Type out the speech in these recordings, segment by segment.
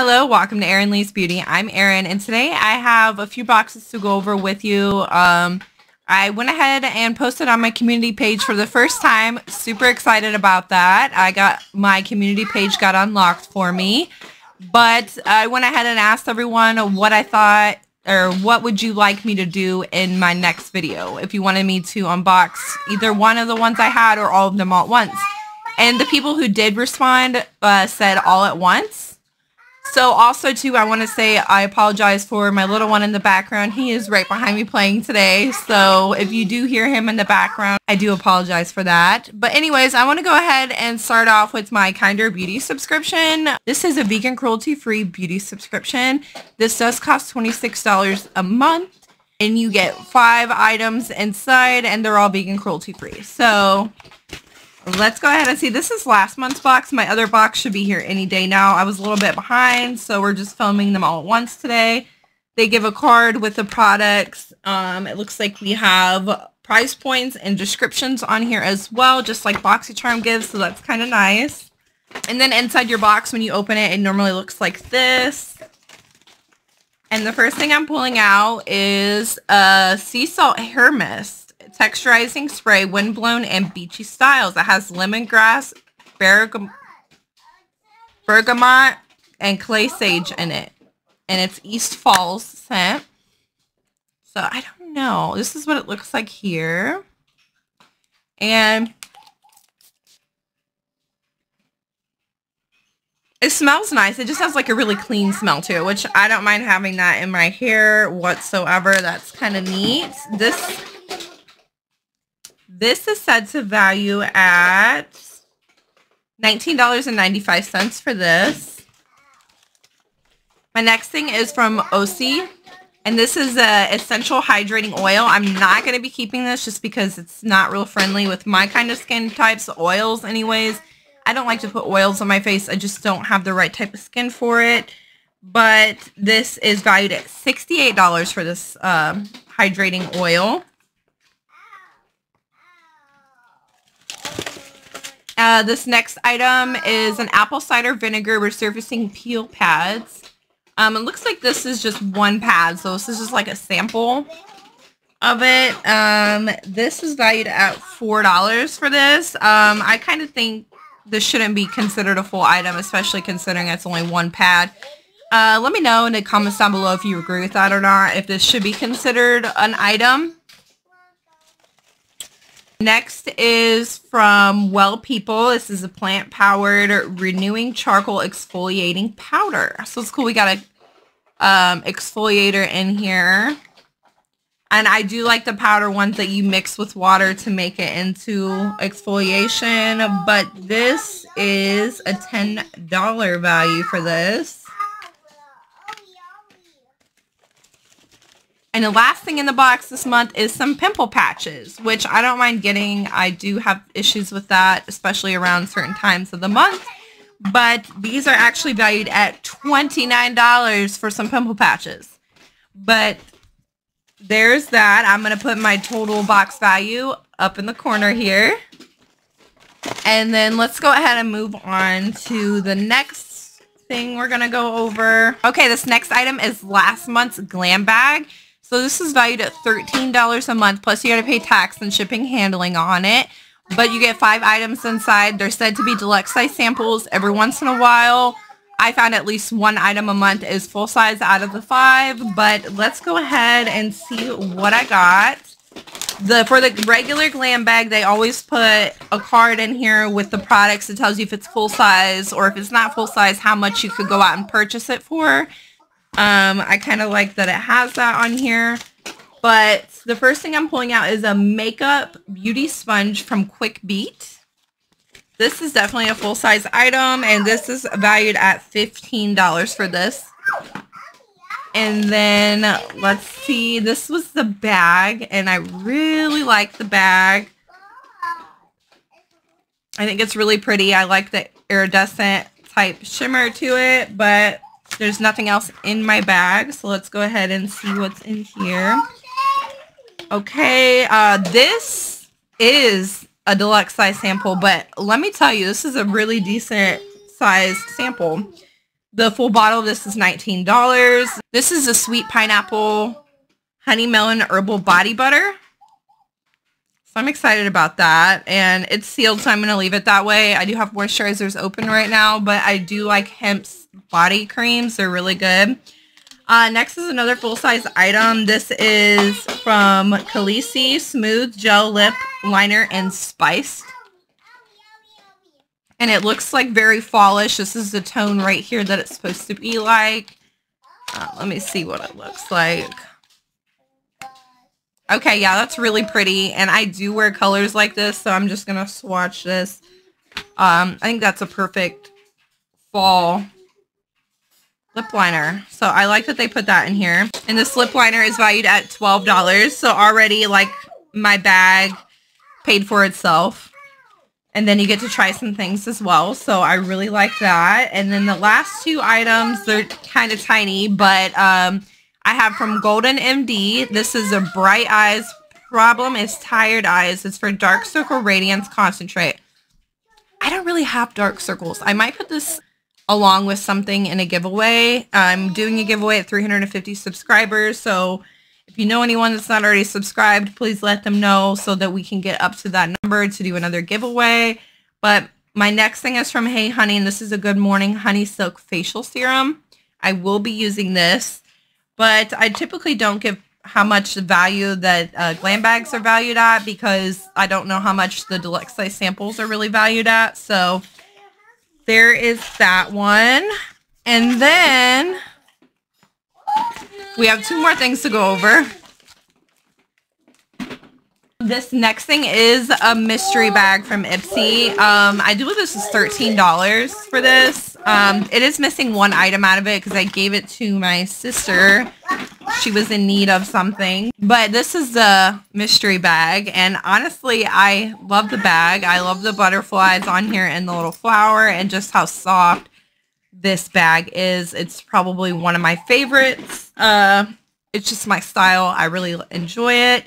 Hello, welcome to Erin Lee's Beauty. I'm Erin, and today I have a few boxes to go over with you. I went ahead and posted on my community page for the first time. Super excited about that. My community page got unlocked for me, but I went ahead and asked everyone what I thought, or what would you like me to do in my next video, if you wanted me to unbox either one of the ones I had or all of them all at once. And the people who did respond said all at once. So also too, I want to say I apologize for my little one in the background. He is right behind me playing today. So if you do hear him in the background, I do apologize for that. But anyways, I want to go ahead and start off with my Kinder Beauty subscription. This is a vegan cruelty-free beauty subscription. This does cost $26 a month, and you get 5 items inside, and they're all vegan cruelty-free. So let's go ahead and see. This is last month's box. My other box should be here any day now. I was a little bit behind, so we're just filming them all at once today. They give a card with the products. It looks like we have price points and descriptions on here as well, just like Boxycharm gives, so that's kind of nice. And then inside your box, when you open it, it normally looks like this. And the first thing I'm pulling out is a sea salt hair mist. Texturizing spray, windblown and beachy styles. It has lemongrass, bergamot, and clay sage in it. And it's East Falls scent. So I don't know. This is what it looks like here. And it smells nice. It just has like a really clean smell to it, which I don't mind having that in my hair whatsoever. That's kind of neat. This is said to value at $19.95 for this. My next thing is from Ipsy, and this is a essential hydrating oil. I'm not going to be keeping this just because it's not real friendly with my kind of skin types, oils anyways. I don't like to put oils on my face. I just don't have the right type of skin for it. But this is valued at $68 for this hydrating oil. This next item is an apple cider vinegar resurfacing peel pads. It looks like this is just one pad, so this is just like a sample of it. This is valued at $4 for this. I kind of think this shouldn't be considered a full item, especially considering it's only one pad. Let me know in the comments down below if you agree with that or not, if this should be considered an item. Next is from Well People. This is a plant-powered renewing charcoal exfoliating powder. So it's cool. We got a exfoliator in here. And I do like the powder ones that you mix with water to make it into exfoliation. But this is a $10 value for this. And the last thing in the box this month is some pimple patches, which I don't mind getting. I do have issues with that, especially around certain times of the month. But these are actually valued at $29 for some pimple patches. But there's that. I'm going to put my total box value up in the corner here. And then let's go ahead and move on to the next thing we're going to go over. Okay, this next item is last month's Glam Bag. So this is valued at $13 a month, plus you got to pay tax and shipping handling on it. But you get 5 items inside. They're said to be deluxe size samples. Every once in a while, I found at least 1 item a month is full size out of the 5. But let's go ahead and see what I got. For the regular Glam Bag, they always put a card in here with the products. It tells you if it's full size, or if it's not full size, how much you could go out and purchase it for. I kind of like that it has that on here. But the first thing I'm pulling out is a makeup beauty sponge from Quick Beat. This is definitely a full-size item, and this is valued at $15 for this. And then let's see, this was the bag, and I really like the bag. I think it's really pretty. I like the iridescent type shimmer to it, but there's nothing else in my bag, so let's go ahead and see what's in here. Okay, this is a deluxe size sample, but let me tell you, this is a really decent sized sample. The full bottle of this is $19. This is a sweet pineapple honey melon herbal body butter. So I'm excited about that. And it's sealed, so I'm going to leave it that way. I do have moisturizers open right now, but I do like Hemp's body creams. They're really good. Next is another full-size item. This is from Khaleesi Smooth Gel Lip Liner and Spiced. And it looks like very fallish. This is the tone right here that it's supposed to be like. Let me see what it looks like. Okay, yeah, that's really pretty. And I do wear colors like this, so I'm just going to swatch this. I think that's a perfect fall lip liner. So I like that they put that in here. And this lip liner is valued at $12. So already, like, my bag paid for itself. And then you get to try some things as well. So I really like that. And then the last two items, they're kind of tiny, but I have from Golden MD. This is a Bright Eyes. Problem is tired eyes. It's for Dark Circle Radiance Concentrate. I don't really have dark circles. I might put this along with something in a giveaway. I'm doing a giveaway at 350 subscribers. So if you know anyone that's not already subscribed, please let them know so that we can get up to that number to do another giveaway. But my next thing is from Hey Honey, and this is a Good Morning Honey Silk Facial Serum. I will be using this. But I typically don't give how much value that Glam Bags are valued at because I don't know how much the deluxe size samples are really valued at. So there is that one. And then we have two more things to go over. This next thing is a mystery bag from Ipsy. I do believe this is $13 for this. It is missing one item out of it because I gave it to my sister. She was in need of something. But this is the mystery bag. And honestly, I love the bag. I love the butterflies on here and the little flower and just how soft this bag is. It's probably one of my favorites. It's just my style. I really enjoy it.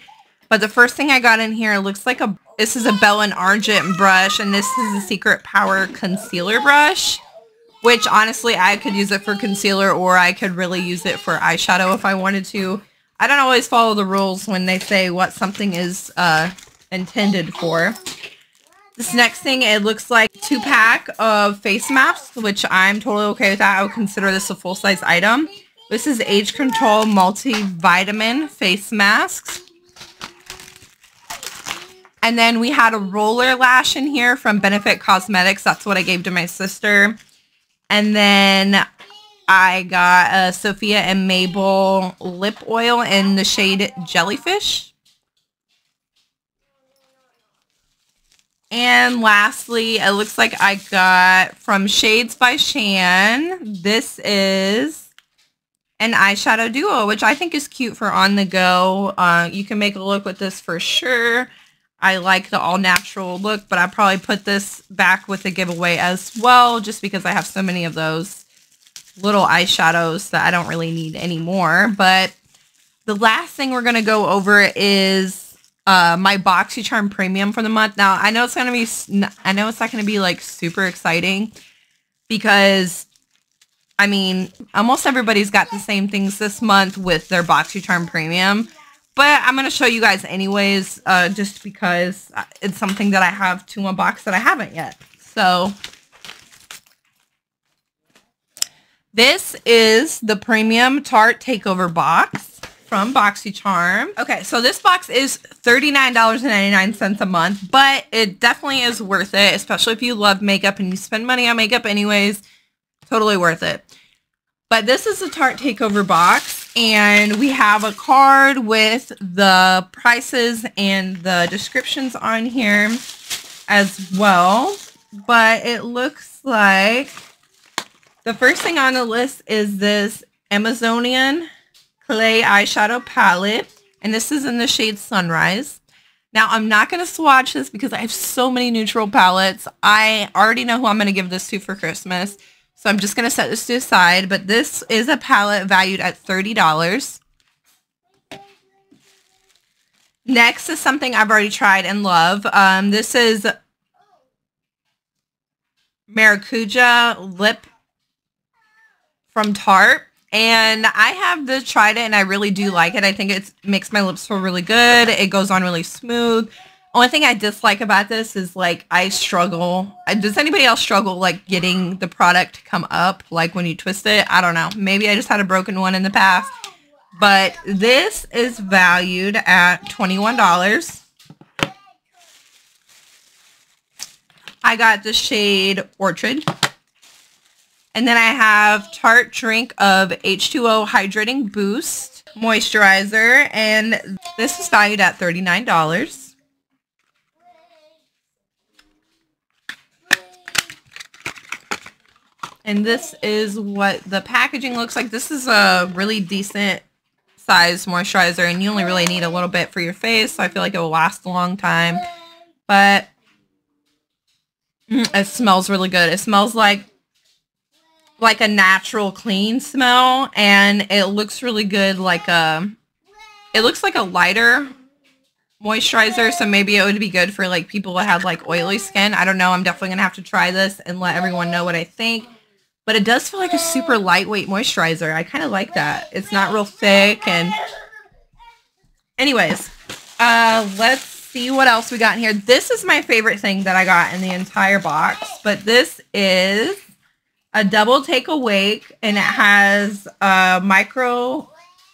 But the first thing I got in here looks like this is a Bella Argent brush, and this is a Secret Power concealer brush, which honestly I could use it for concealer or I could really use it for eyeshadow if I wanted to. I don't always follow the rules when they say what something is intended for. This next thing, it looks like 2-pack of face masks, which I'm totally okay with that. I would consider this a full-size item. This is Age Control Multivitamin Face Masks. And then we had a roller lash in here from Benefit Cosmetics. That's what I gave to my sister. And then I got a Sophia and Mabel lip oil in the shade Jellyfish. And lastly, it looks like I got from Shades by Shan. This is an eyeshadow duo, which I think is cute for on the go. You can make a look with this for sure. I like the all-natural look, but I'll probably put this back with a giveaway as well, just because I have so many of those little eyeshadows that I don't really need anymore. But the last thing we're going to go over is my Boxycharm Premium for the month. Now, I know it's not going to be like super exciting because, I mean, almost everybody's got the same things this month with their Boxycharm Premium. But I'm going to show you guys anyways, just because it's something that I have to unbox that I haven't yet. So this is the Premium Tarte Takeover Box from Boxycharm. Okay, so this box is $39.99 a month, but it definitely is worth it, especially if you love makeup and you spend money on makeup anyways. Totally worth it. But this is the Tarte Takeover Box, and we have a card with the prices and the descriptions on here as well. But it looks like the first thing on the list is this Amazonian Clay Eyeshadow Palette, and this is in the shade Sunrise. Now, I'm not going to swatch this because I have so many neutral palettes. I already know who I'm going to give this to for Christmas. So I'm just going to set this to the side, but this is a palette valued at $30. Next is something I've already tried and love. This is Maracuja Lip from Tarte. And I have tried it and I really do like it. I think it makes my lips feel really good. It goes on really smooth. Only thing I dislike about this is like I struggle. Does anybody else struggle like getting the product to come up like when you twist it? I don't know. Maybe I just had a broken one in the past. But this is valued at $21. I got the shade Orchid. And then I have Tarte Drink of H2O Hydrating Boost Moisturizer. And this is valued at $39. And this is what the packaging looks like. This is a really decent size moisturizer. And you only really need a little bit for your face. So I feel like it will last a long time. But it smells really good. It smells like a natural clean smell, and it looks really good. It looks like a lighter moisturizer, so maybe it would be good for like people that have like oily skin. I don't know. I'm definitely gonna have to try this and let everyone know what I think. But it does feel like a super lightweight moisturizer. I kind of like that. It's not real thick. And anyways, let's see what else we got in here. This is my favorite thing that I got in the entire box, but this is a double take awake, and it has a micro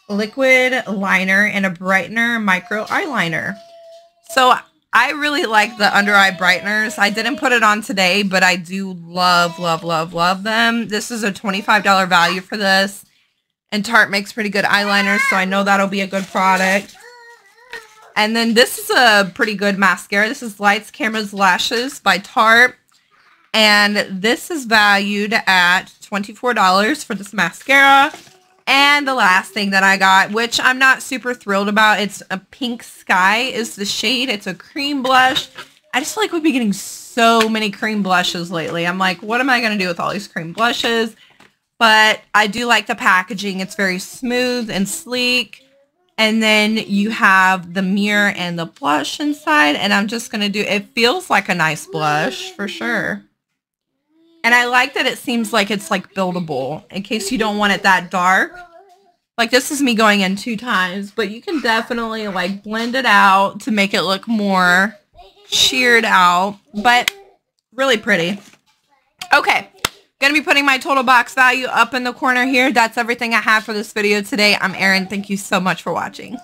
liquid liner and a brightener micro eyeliner. So I really like the under eye brighteners. I didn't put it on today, but I do love, love, love, love them. This is a $25 value for this, and Tarte makes pretty good eyeliners, so I know that'll be a good product. And then this is a pretty good mascara. This is Lights, Cameras, Lashes by Tarte. And this is valued at $24 for this mascara. And the last thing that I got, which I'm not super thrilled about, it's a Pink Sky is the shade. It's a cream blush. I just feel like we've been getting so many cream blushes lately. I'm like, what am I going to do with all these cream blushes? But I do like the packaging. It's very smooth and sleek. And then you have the mirror and the blush inside. And I'm just going to do, it feels like a nice blush for sure. And I like that it seems like it's like buildable in case you don't want it that dark. Like this is me going in 2 times, but you can definitely like blend it out to make it look more sheared out, but really pretty. Okay, gonna be putting my total box value up in the corner here. That's everything I have for this video today. I'm Erin. Thank you so much for watching.